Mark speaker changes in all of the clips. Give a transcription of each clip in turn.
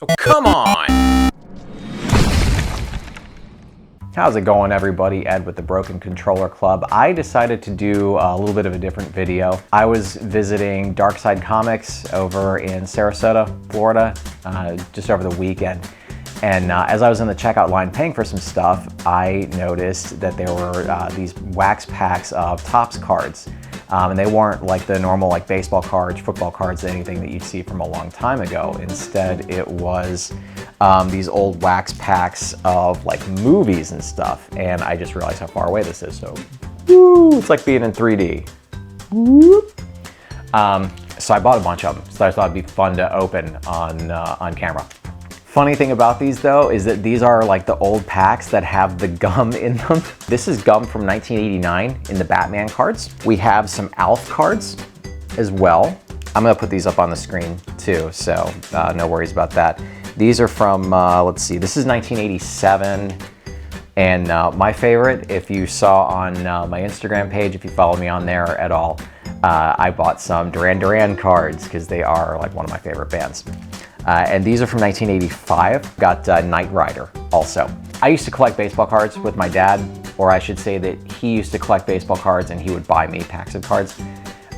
Speaker 1: Oh, come on! How's it going, everybody? Ed with the Broken Controller Club. I decided to do a little bit of a different video. I was visiting Dark Side Comics over in Sarasota, Florida, just over the weekend. And as I was in the checkout line paying for some stuff, I noticed that there were these wax packs of Topps cards. And they weren't like the normal like baseball cards, football cards, anything that you'd see from a long time ago. Instead, it was these old wax packs of like movies and stuff. And I just realized how far away this is. So, woo, it's like being in 3D. So I bought a bunch of them. So I thought it'd be fun to open on camera. Funny thing about these though is that these are like the old packs that have the gum in them. This is gum from 1989 in the Batman cards. We have some Alf cards as well. I'm gonna put these up on the screen too, so no worries about that. These are from, let's see, this is 1987. And my favorite, if you saw on my Instagram page, if you follow me on there at all, I bought some Duran Duran cards because they are like one of my favorite bands. And these are from 1985. Got Knight Rider also. I used to collect baseball cards with my dad, or I should say that he used to collect baseball cards and he would buy me packs of cards.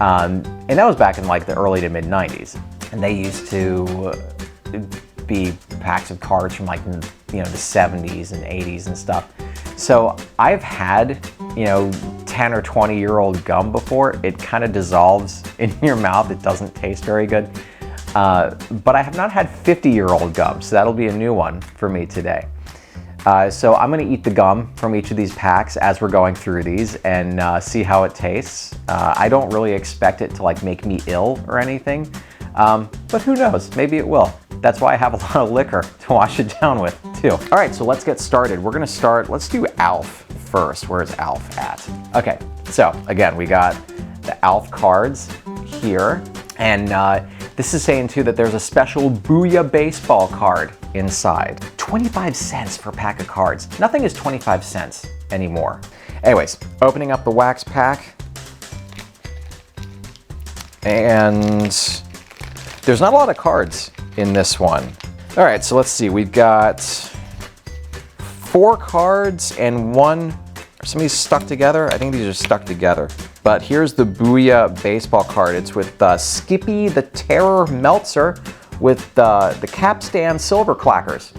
Speaker 1: And that was back in like the early to mid 90s. And they used to be packs of cards from like, you know, the 70s and 80s and stuff. So I've had, you know, 10 or 20-year-old gum before. It kind of dissolves in your mouth. It doesn't taste very good. But I have not had 50-year-old gum, so that'll be a new one for me today. So I'm gonna eat the gum from each of these packs as we're going through these and see how it tastes. I don't really expect it to like make me ill or anything, but who knows, maybe it will. That's why I have a lot of liquor to wash it down with too. All right, so let's get started. We're gonna start, let's do Alf first. Where's Alf at? Okay, so again, we got the Alf cards here. And this is saying too that there's a special Booyah baseball card inside. 25 cents for a pack of cards. Nothing is 25 cents anymore. Anyways, opening up the wax pack. And there's not a lot of cards in this one. All right, so let's see. We've got 4 cards and one, are some of these stuck together? I think these are stuck together. But here's the Booyah baseball card. It's with Skippy the Terror Meltzer with the Capstan Silver Clackers.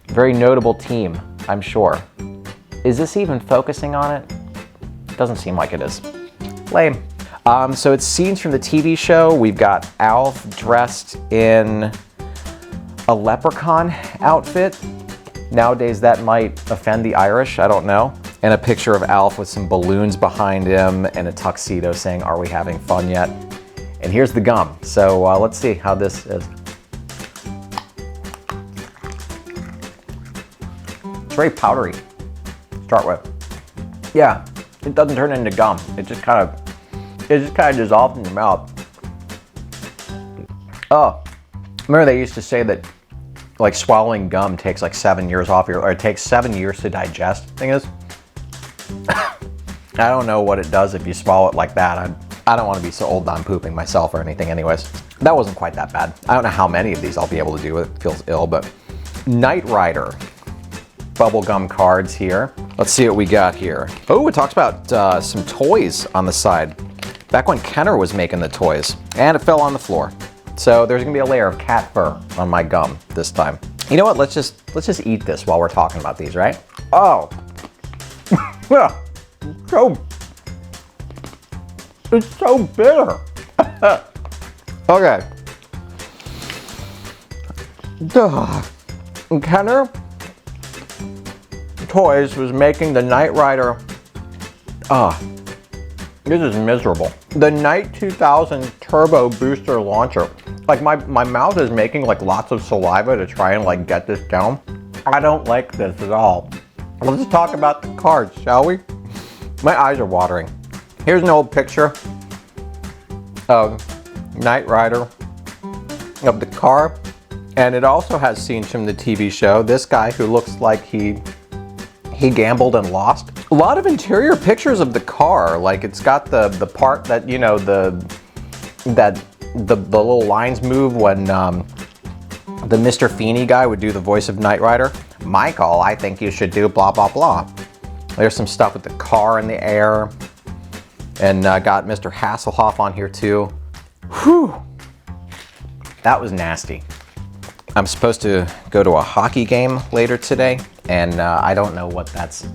Speaker 1: Very notable team, I'm sure. Is this even focusing on it? Doesn't seem like it is. Lame. So it's scenes from the TV show. We've got Alf dressed in a leprechaun outfit. Nowadays that might offend the Irish, I don't know. And a picture of Alf with some balloons behind him and a tuxedo saying, "Are we having fun yet?" And here's the gum. So let's see how this is. It's very powdery to start with. Yeah, it doesn't turn into gum. It just kind of dissolves in your mouth. Oh, remember they used to say that like swallowing gum takes like 7 years off or it takes 7 years to digest. Thing is, I don't know what it does if you swallow it like that. I don't want to be so old that I'm pooping myself or anything anyways. That wasn't quite that bad. I don't know how many of these I'll be able to do. It feels ill, but Knight Rider. Bubblegum cards here. Let's see what we got here. Oh, it talks about some toys on the side. Back when Kenner was making the toys. And it fell on the floor. So there's gonna be a layer of cat fur on my gum this time. You know what, let's just eat this while we're talking about these, right? Oh. It's so bitter. Okay. Kenner Toys was making the Knight Rider. This is miserable. The Knight 2000 Turbo Booster Launcher. Like my mouth is making like lots of saliva to try and like get this down. I don't like this at all. Let's talk about the cards, shall we? My eyes are watering. Here's an old picture of Knight Rider, of the car, and it also has scenes from the TV show. This guy who looks like he gambled and lost. A lot of interior pictures of the car, like it's got the part that, you know, the little lines move when the Mr. Feeney guy would do the voice of Knight Rider. Michael, I think you should do blah, blah, blah. There's some stuff with the car in the air. And got Mr. Hasselhoff on here too. Whew. That was nasty. I'm supposed to go to a hockey game later today, and I don't know what that's,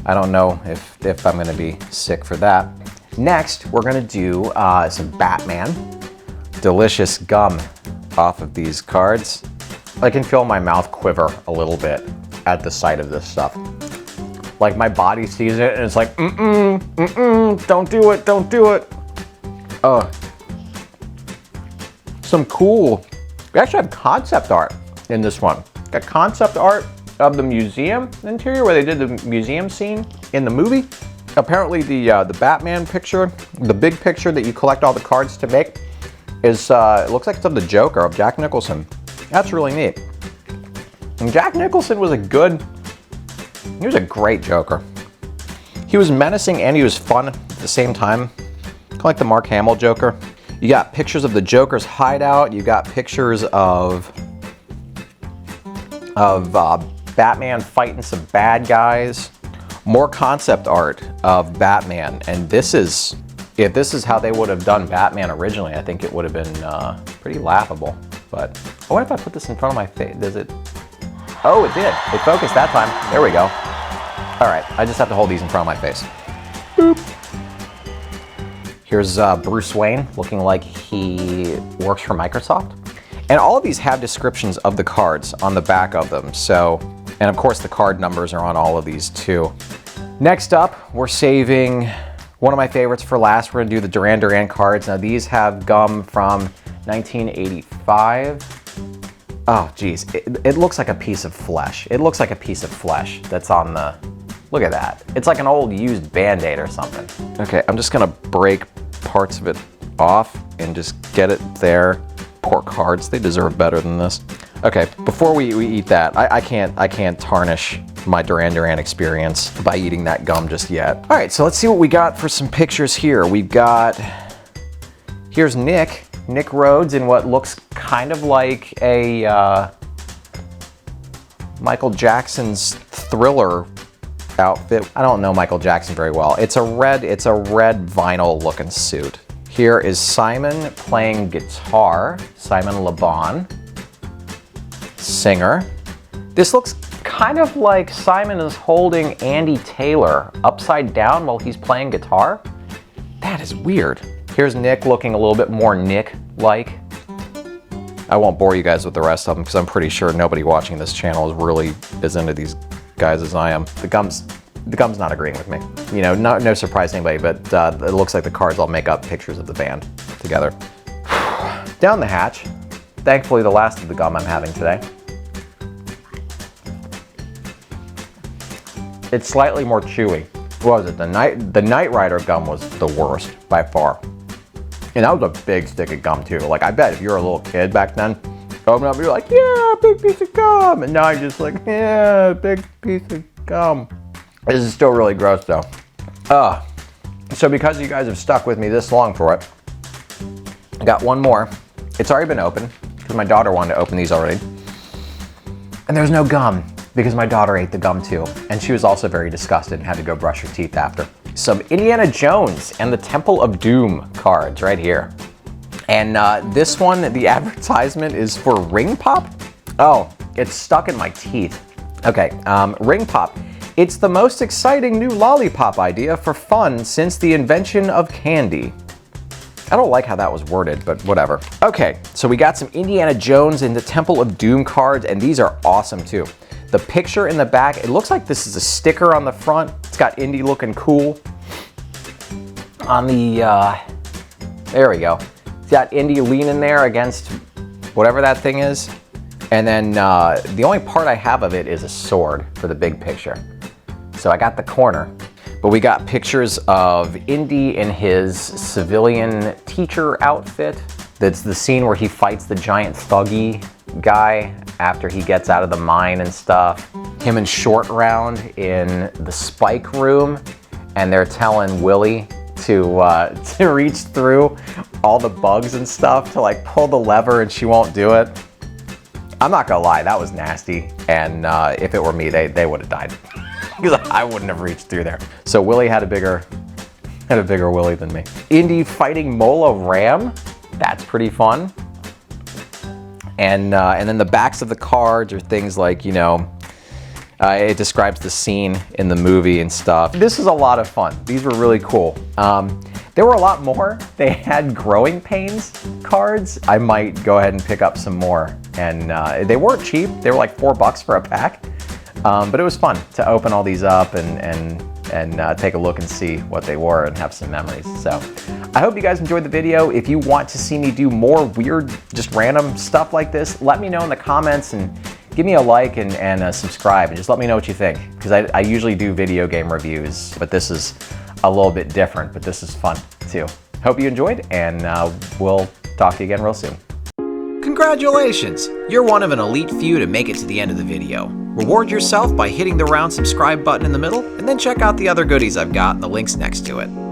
Speaker 1: I don't know if I'm gonna be sick for that. Next, we're gonna do some Batman. Delicious gum off of these cards. I can feel my mouth quiver a little bit at the sight of this stuff. Like my body sees it and it's like, don't do it, don't do it. Some cool, we actually have concept art in this one. Got concept art of the museum interior where they did the museum scene in the movie. Apparently the Batman picture, the big picture that you collect all the cards to make is, it looks like it's of the Joker, of Jack Nicholson. That's really neat. And Jack Nicholson was he was a great Joker. He was menacing and he was fun at the same time. Kind of like the Mark Hamill Joker. You got pictures of the Joker's hideout. You got pictures of Batman fighting some bad guys. More concept art of Batman. And this is, if this is how they would have done Batman originally, I think it would have been pretty laughable. But what if I put this in front of my face? Does it? Oh, it did. It focused that time. There we go. All right, I just have to hold these in front of my face. Boop. Here's Bruce Wayne looking like he works for Microsoft. And all of these have descriptions of the cards on the back of them. So, and of course the card numbers are on all of these too. Next up, we're saving one of my favorites for last. We're gonna do the Duran Duran cards. Now these have gum from 1985. Oh geez, it looks like a piece of flesh. It looks like a piece of flesh that's on the, look at that. It's like an old used Band-Aid or something. Okay, I'm just gonna break parts of it off and just get it there. Poor cards, they deserve better than this. Okay, before we eat that, I can't tarnish my Duran Duran experience by eating that gum just yet. All right, so let's see what we got for some pictures here. We've got, here's Nick Rhodes in what looks kind of like a Michael Jackson's Thriller outfit. I don't know Michael Jackson very well. It's a red vinyl looking suit. Here is Simon playing guitar. Simon Le Bon, singer. This looks kind of like Simon is holding Andy Taylor upside down while he's playing guitar. That is weird. Here's Nick looking a little bit more Nick-like. I won't bore you guys with the rest of them because I'm pretty sure nobody watching this channel is really as into these guys as I am. The gum's not agreeing with me. You know, no surprise to anybody, but it looks like the cards all make up pictures of the band together. Down the hatch. Thankfully, the last of the gum I'm having today. It's slightly more chewy. What was it? The Knight Rider gum was the worst by far. And that was a big stick of gum too. Like I bet if you were a little kid back then, open up, you're like, yeah, big piece of gum. And now you're just like, yeah, big piece of gum. This is still really gross though. So because you guys have stuck with me this long for it, I got one more. It's already been opened because my daughter wanted to open these already. And there's no gum because my daughter ate the gum too. And she was also very disgusted and had to go brush her teeth after. Some Indiana Jones and the Temple of Doom cards right here. And this one, the advertisement is for Ring Pop. Oh, it's stuck in my teeth. Okay, Ring Pop. It's the most exciting new lollipop idea for fun since the invention of candy. I don't like how that was worded, but whatever. Okay, so we got some Indiana Jones and the Temple of Doom cards, and these are awesome too. The picture in the back, it looks like this is a sticker on the front. It's got Indy looking cool. On the, there we go. It's got Indy leaning there against whatever that thing is. And then the only part I have of it is a sword for the big picture. So I got the corner. But we got pictures of Indy in his civilian teacher outfit. That's the scene where he fights the giant thuggy guy after he gets out of the mine and stuff. Him and Short Round in the Spike room, and they're telling Willie to reach through all the bugs and stuff to like pull the lever, and she won't do it. I'm not gonna lie, that was nasty. And if it were me, they would have died. Because I wouldn't have reached through there. So Willie had a bigger Willie than me. Indy fighting Mola Ram. That's pretty fun. And then the backs of the cards are things like, you know, it describes the scene in the movie and stuff. This is a lot of fun. These were really cool. There were a lot more. They had growing pains cards. I might go ahead and pick up some more. And they weren't cheap. They were like $4 for a pack. But it was fun to open all these up and take a look and see what they were and have some memories. So I hope you guys enjoyed the video. If you want to see me do more weird, just random stuff like this, let me know in the comments and give me a like and subscribe and just let me know what you think. Because I usually do video game reviews, but this is a little bit different, but this is fun too. Hope you enjoyed, and we'll talk to you again real soon. Congratulations! You're one of an elite few to make it to the end of the video. Reward yourself by hitting the round subscribe button in the middle, and then check out the other goodies I've got and the links next to it.